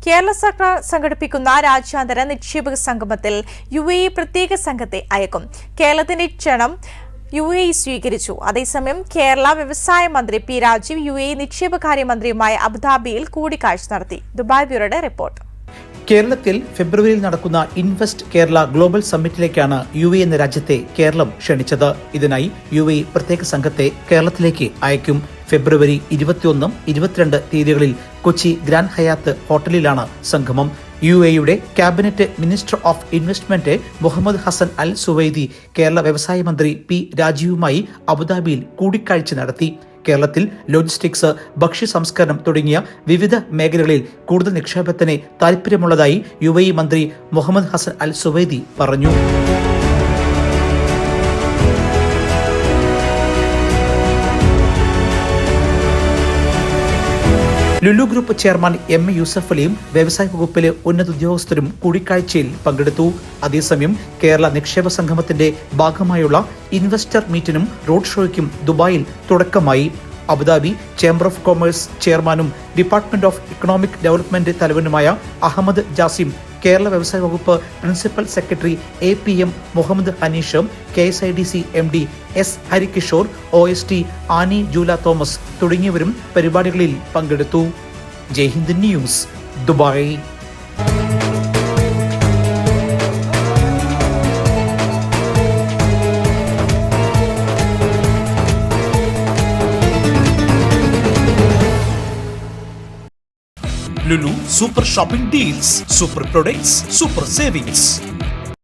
കേരള സർക്കാർ സംഘടിപ്പിക്കുന്ന രാജ്യാന്തര നിക്ഷേപക സംഗമത്തിൽ UAE പ്രത്യേക സംഘത്തെ അയക്കും. കേരളത്തിന്റെ ക്ഷണം UAE സ്വീകരിച്ചു. അതേസമയം കേരള വ്യവസായ മന്ത്രി P. രാജീവ് UAE നിക്ഷേപകാര്യമന്ത്രിയുമായി അബുദാബിയിൽ കൂടിക്കാഴ്ച നടത്തി. ദുബായ് ബ്യൂറോയുടെ റിപ്പോർട്ട്. കേരളത്തിൽ ഫെബ്രുവരിയിൽ നടക്കുന്ന ഇൻവെസ്റ്റ് കേരള ഗ്ലോബൽ സമ്മിറ്റിലേക്കാണ് UAE എന്ന രാജ്യത്തെ കേരളം ക്ഷണിച്ചത്. ഇതിനായി UAE പ്രത്യേക സംഘത്തെ കേരളത്തിലേക്ക് അയക്കും. ഫെബ്രുവരി 21, 22 തീയതികളിൽ കൊച്ചി ഗ്രാൻഡ് ഹയാത്ത് ഹോട്ടലിലാണ് സംഗമം. UAEയുടെ cabinet minister of investment Mohammed Hassan Al Suwaidi Kerala വ്യവസായ മന്ത്രി P. രാജീവുമായി അബുദാബിയിൽ കൂടിക്കാഴ്ച നടത്തി. കേരളത്തിൽ ലോജിസ്റ്റിക്സ്, ഭക്ഷ്യ സംസ്കരണം തുടങ്ങിയ വിവിധ മേഖലകളിൽ കൂടുതൽ നിക്ഷേപത്തിന് താൽപര്യമുള്ളതായി UAE മന്ത്രി മുഹമ്മദ് ഹസൻ അൽ സുവൈദി പറഞ്ഞു. Lulu group chairman MA Yusuf അലിയും വ്യവസായ വകുപ്പിലെ ഉന്നത ഉദ്യോഗസ്ഥരും കൂടിക്കാഴ്ചയിൽ പങ്കെടുത്തു. അതേസമയം കേരള നിക്ഷേപ സംഗമത്തിന്റെ ഭാഗമായുള്ള ഇൻവെസ്റ്റർ മീറ്റിനും റോഡ് ഷോയ്ക്കും ദുബായിൽ തുടക്കമായി. അബുദാബി ചേംബർ ഓഫ് കൊമേഴ്സ് ചെയർമാനും ഡിപ്പാർട്ട്മെന്റ് ഓഫ് ഇക്കണോമിക് ഡെവലപ്മെന്റ് തലവനുമായ അഹമ്മദ് ജാസിം, കേരള വ്യവസായ വകുപ്പ് പ്രിൻസിപ്പൽ സെക്രട്ടറി APM മുഹമ്മദ് ഹനീഷും, KSIDC MD S. Harikishore, OST Annie Jula Thomas തുടങ്ങിയവരും പരിപാടികളിൽ പങ്കെടുത്തു. Jaihind news, Dubai. Lulu Super Shopping Deals, Super Products, Super Savings.